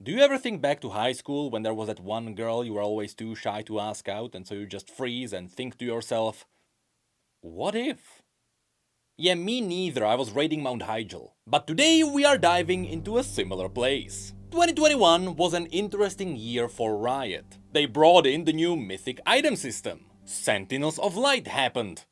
Do you ever think back to high school when there was that one girl you were always too shy to ask out, and so you just freeze and think to yourself, what if? Yeah, me neither, I was raiding Mount Hyjal. But today we are diving into a similar place. 2021 was an interesting year for Riot. They brought in the new mythic item system. Sentinels of Light happened.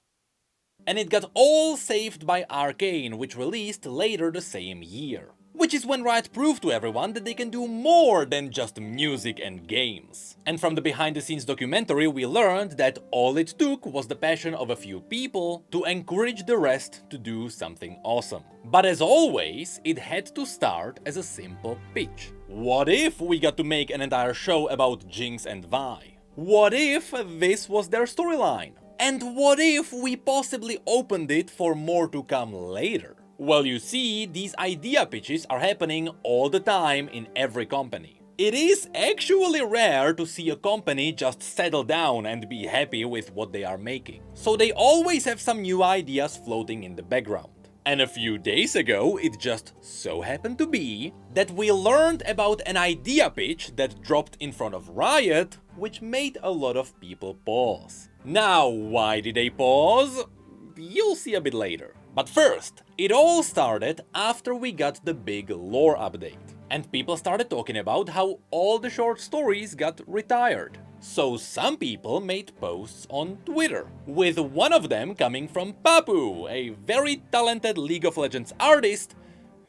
And it got all saved by Arcane, which released later the same year. Which is when Riot proved to everyone that they can do more than just music and games. And from the behind-the-scenes documentary we learned that all it took was the passion of a few people to encourage the rest to do something awesome. But as always, it had to start as a simple pitch. What if we got to make an entire show about Jinx and Vi? What if this was their storyline? And what if we possibly opened it for more to come later? Well, you see, these idea pitches are happening all the time in every company. It is actually rare to see a company just settle down and be happy with what they are making. So they always have some new ideas floating in the background. And a few days ago, it just so happened to be that we learned about an idea pitch that dropped in front of Riot, which made a lot of people pause. Now, why did they pause? You'll see a bit later. But first, it all started after we got the big lore update. And people started talking about how all the short stories got retired. So some people made posts on Twitter, with one of them coming from Papu, a very talented League of Legends artist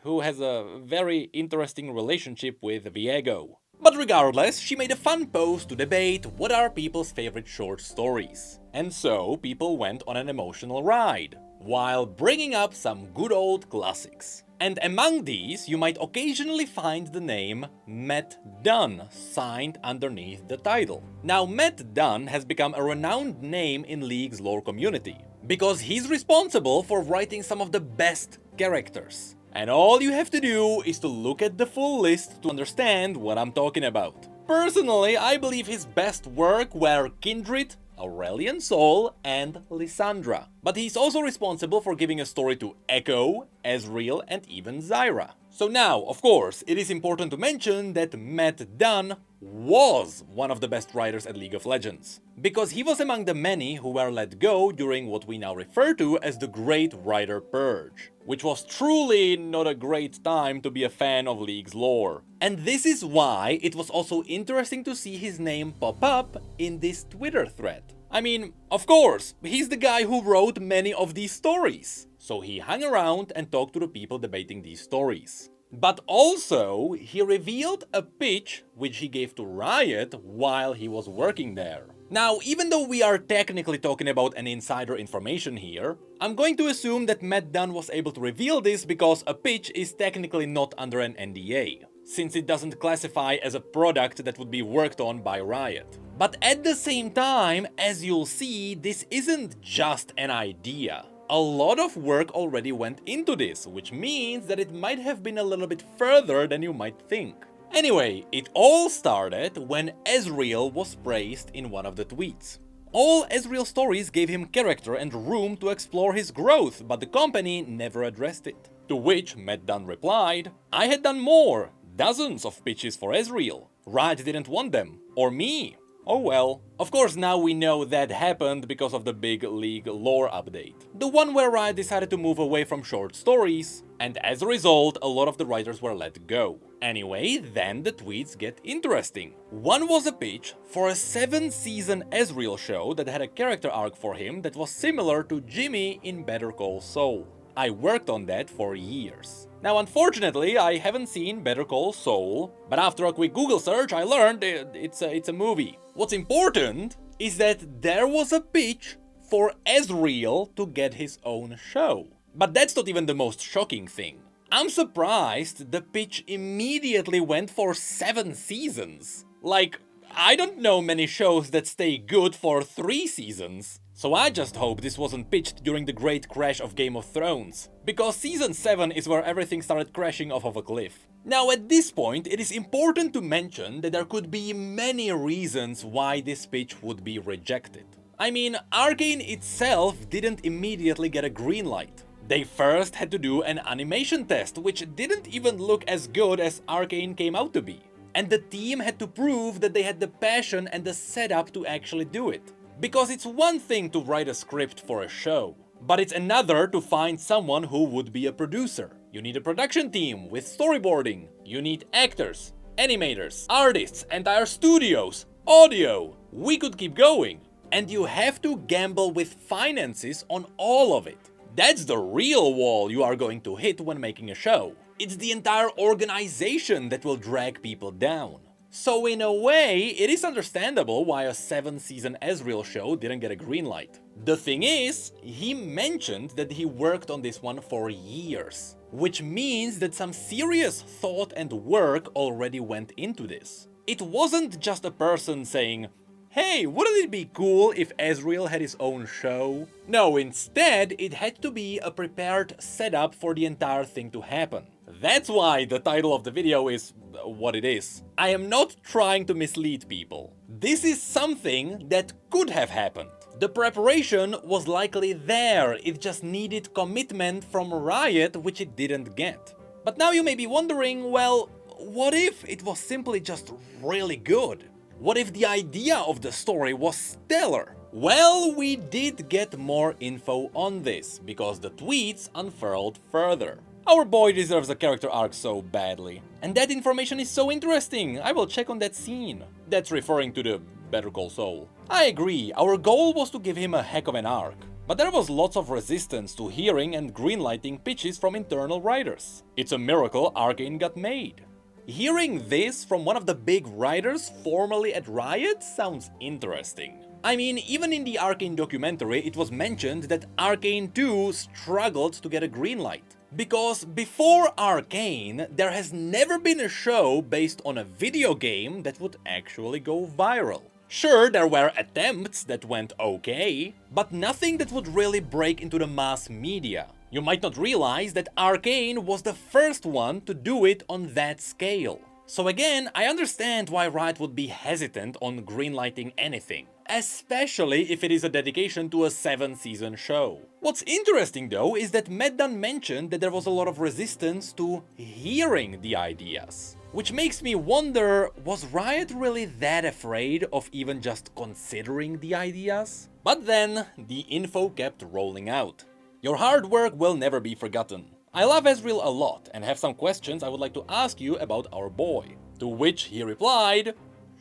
who has a very interesting relationship with Viego. But regardless, she made a fun post to debate what are people's favorite short stories. And so people went on an emotional ride, while bringing up some good old classics. And among these, you might occasionally find the name Matt Dunn signed underneath the title. Now, Matt Dunn has become a renowned name in League's lore community, because he's responsible for writing some of the best characters. And all you have to do is to look at the full list to understand what I'm talking about. Personally, I believe his best work were Kindred, Aurelian Sol, and Lysandra. But he's also responsible for giving a story to Echo, Ezreal, and even Zyra. So now, of course, it is important to mention that Matt Dunn was one of the best writers at League of Legends, because he was among the many who were let go during what we now refer to as the Great Writer Purge, which was truly not a great time to be a fan of League's lore. And this is why it was also interesting to see his name pop up in this Twitter thread. I mean, of course, he's the guy who wrote many of these stories, so he hung around and talked to the people debating these stories. But also, he revealed a pitch which he gave to Riot while he was working there. Now, even though we are technically talking about an insider information here, I'm going to assume that Matt Dunn was able to reveal this because a pitch is technically not under an NDA, since it doesn't classify as a product that would be worked on by Riot. But at the same time, as you'll see, this isn't just an idea. A lot of work already went into this, which means that it might have been a little bit further than you might think. Anyway, it all started when Ezreal was praised in one of the tweets. All Ezreal stories gave him character and room to explore his growth, but the company never addressed it. To which Matt Dunn replied, "I had done more, dozens of pitches for Ezreal. Riot didn't want them, or me. Oh well." Of course, now we know that happened because of the big League lore update. The one where Riot decided to move away from short stories, and as a result, a lot of the writers were let go. Anyway, then the tweets get interesting. One was a pitch for a 7-season Ezreal show that had a character arc for him that was similar to Jimmy in Better Call Saul. I worked on that for years. Now, unfortunately, I haven't seen Better Call Saul, but after a quick Google search, I learned it's a movie. What's important is that there was a pitch for Ezreal to get his own show. But that's not even the most shocking thing. I'm surprised the pitch immediately went for 7 seasons. Like, I don't know many shows that stay good for 3 seasons. So I just hope this wasn't pitched during the great crash of Game of Thrones, because season 7 is where everything started crashing off of a cliff. Now, at this point, it is important to mention that there could be many reasons why this pitch would be rejected. I mean, Arcane itself didn't immediately get a green light. They first had to do an animation test, which didn't even look as good as Arcane came out to be. and the team had to prove that they had the passion and the setup to actually do it. Because it's one thing to write a script for a show, but it's another to find someone who would be a producer. You need a production team with storyboarding, you need actors, animators, artists, entire studios, audio. We could keep going. And you have to gamble with finances on all of it. That's the real wall you are going to hit when making a show. It's the entire organization that will drag people down. So in a way, it is understandable why a 7-season Ezreal show didn't get a green light. The thing is, he mentioned that he worked on this one for years, which means that some serious thought and work already went into this. It wasn't just a person saying, "Hey, wouldn't it be cool if Ezreal had his own show?" No, instead, it had to be a prepared setup for the entire thing to happen. That's why the title of the video is what it is. I am not trying to mislead people. This is something that could have happened. The preparation was likely there, it just needed commitment from Riot, which it didn't get. But now you may be wondering, well, what if it was simply just really good? What if the idea of the story was stellar? Well, we did get more info on this, because the tweets unfurled further. Our boy deserves a character arc so badly. And that information is so interesting, I will check on that scene. That's referring to the Better Call Saul. I agree, our goal was to give him a heck of an arc. But there was lots of resistance to hearing and greenlighting pitches from internal writers. It's a miracle Arcane got made. Hearing this from one of the big writers formerly at Riot sounds interesting. I mean, even in the Arcane documentary it was mentioned that Arcane 2 struggled to get a green light. Because before Arcane, there has never been a show based on a video game that would actually go viral. Sure, there were attempts that went okay, but nothing that would really break into the mass media. You might not realize that Arcane was the first one to do it on that scale. So again, I understand why Riot would be hesitant on greenlighting anything, especially if it is a dedication to a 7-season show. What's interesting though is that Meddan mentioned that there was a lot of resistance to hearing the ideas. Which makes me wonder, was Riot really that afraid of even just considering the ideas? But then, the info kept rolling out. Your hard work will never be forgotten. I love Ezreal a lot and have some questions I would like to ask you about our boy. To which he replied,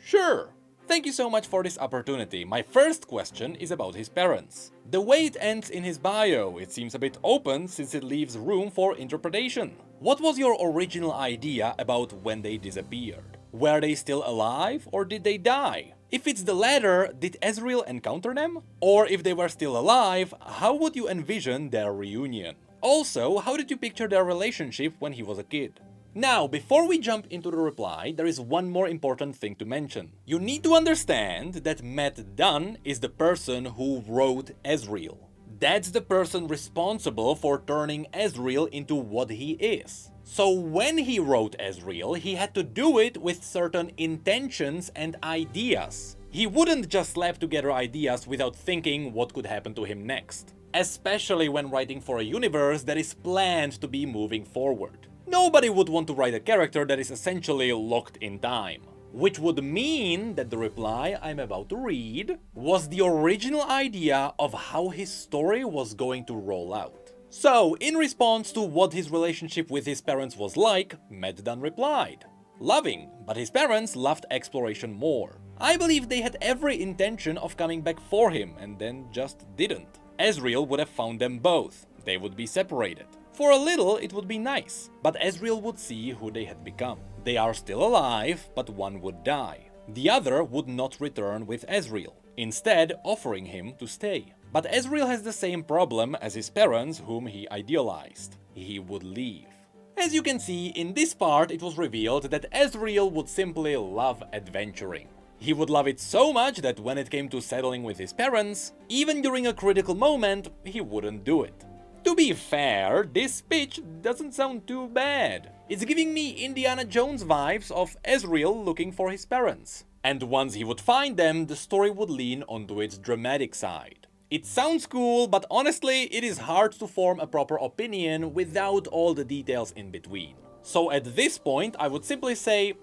"Sure. Thank you so much for this opportunity. My first question is about his parents. The way it ends in his bio, it seems a bit open since it leaves room for interpretation. What was your original idea about when they disappeared? Were they still alive or did they die? If it's the latter, did Ezreal encounter them? Or if they were still alive, how would you envision their reunion? Also, how did you picture their relationship when he was a kid?" Now, before we jump into the reply, there is one more important thing to mention. You need to understand that Matt Dunn is the person who wrote Ezreal. That's the person responsible for turning Ezreal into what he is. So when he wrote Ezreal, he had to do it with certain intentions and ideas. He wouldn't just slap together ideas without thinking what could happen to him next. Especially when writing for a universe that is planned to be moving forward. Nobody would want to write a character that is essentially locked in time. Which would mean that the reply I'm about to read was the original idea of how his story was going to roll out. So, in response to what his relationship with his parents was like, Matt Dunn replied, "Loving, but his parents loved exploration more. I believe they had every intention of coming back for him and then just didn't. Ezreal would have found them both. They would be separated. For a little it would be nice, but Ezreal would see who they had become. They are still alive, but one would die. The other would not return with Ezreal, instead offering him to stay. But Ezreal has the same problem as his parents whom he idealized. He would leave." As you can see, in this part it was revealed that Ezreal would simply love adventuring. He would love it so much that when it came to settling with his parents, even during a critical moment, he wouldn't do it. To be fair, this pitch doesn't sound too bad. It's giving me Indiana Jones vibes of Ezreal looking for his parents. And once he would find them, the story would lean onto its dramatic side. It sounds cool, but honestly, it is hard to form a proper opinion without all the details in between. So at this point, I would simply say,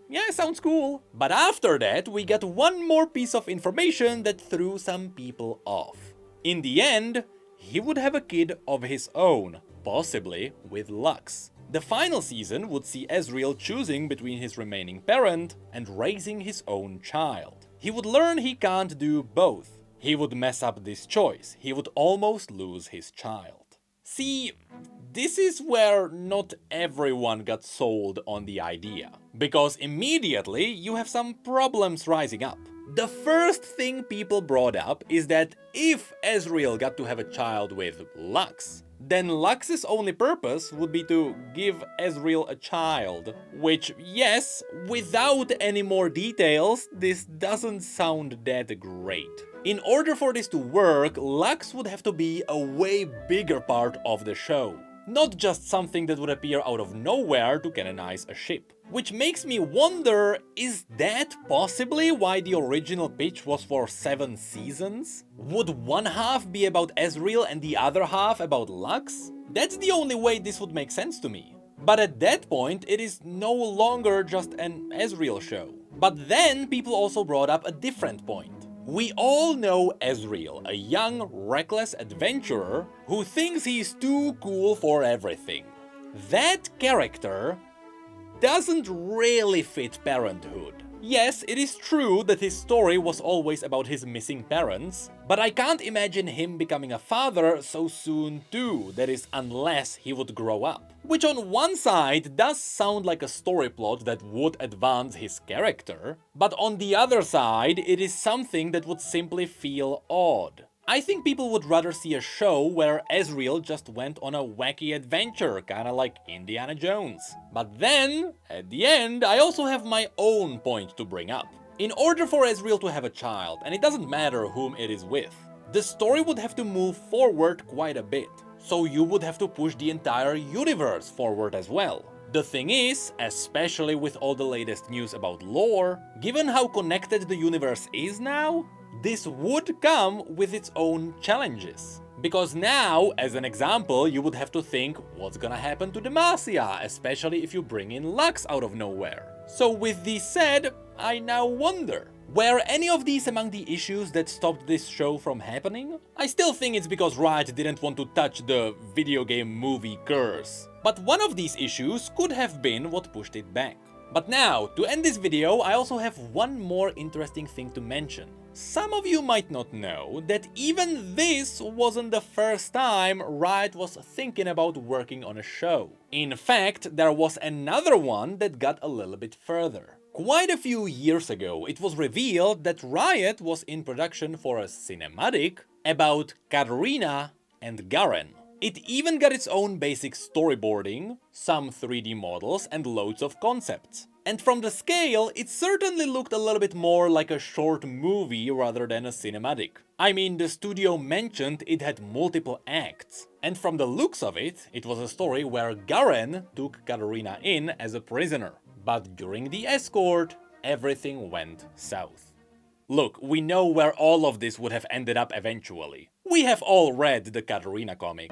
Yeah, sounds cool. But after that, we got one more piece of information that threw some people off. In the end, he would have a kid of his own, possibly with Lux. The final season would see Ezreal choosing between his remaining parent and raising his own child. He would learn he can't do both. He would mess up this choice. He would almost lose his child. See, this is where not everyone got sold on the idea. Because immediately you have some problems rising up. The first thing people brought up is that if Ezreal got to have a child with Lux, then Lux's only purpose would be to give Ezreal a child. Which, yes, without any more details, this doesn't sound that great. In order for this to work, Lux would have to be a way bigger part of the show. Not just something that would appear out of nowhere to canonize a ship. Which makes me wonder, is that possibly why the original pitch was for 7 seasons? Would one half be about Ezreal and the other half about Lux? That's the only way this would make sense to me. But at that point, it is no longer just an Ezreal show. But then people also brought up a different point. We all know Ezreal, a young, reckless adventurer who thinks he's too cool for everything. That character doesn't really fit parenthood. Yes, it is true that his story was always about his missing parents, but I can't imagine him becoming a father so soon too, that is, unless he would grow up. Which on one side does sound like a story plot that would advance his character, but on the other side it is something that would simply feel odd. I think people would rather see a show where Ezreal just went on a wacky adventure, kinda like Indiana Jones. But then, at the end, I also have my own point to bring up. In order for Ezreal to have a child, and it doesn't matter whom it is with, the story would have to move forward quite a bit. So you would have to push the entire universe forward as well. The thing is, especially with all the latest news about lore, given how connected the universe is now, this would come with its own challenges. Because now, as an example, you would have to think what's gonna happen to Demacia, especially if you bring in Lux out of nowhere. So with this said, I now wonder, were any of these among the issues that stopped this show from happening? I still think it's because Riot didn't want to touch the video game movie curse. But one of these issues could have been what pushed it back. But now, to end this video, I also have one more interesting thing to mention. Some of you might not know that even this wasn't the first time Riot was thinking about working on a show. In fact, there was another one that got a little bit further. Quite a few years ago, it was revealed that Riot was in production for a cinematic about Katarina and Garen. It even got its own basic storyboarding, some 3D models and loads of concepts. And from the scale, it certainly looked a little bit more like a short movie rather than a cinematic. I mean, the studio mentioned it had multiple acts. And from the looks of it, it was a story where Garen took Katarina in as a prisoner. But during the escort, everything went south. Look, we know where all of this would have ended up eventually. We have all read the Katarina comic.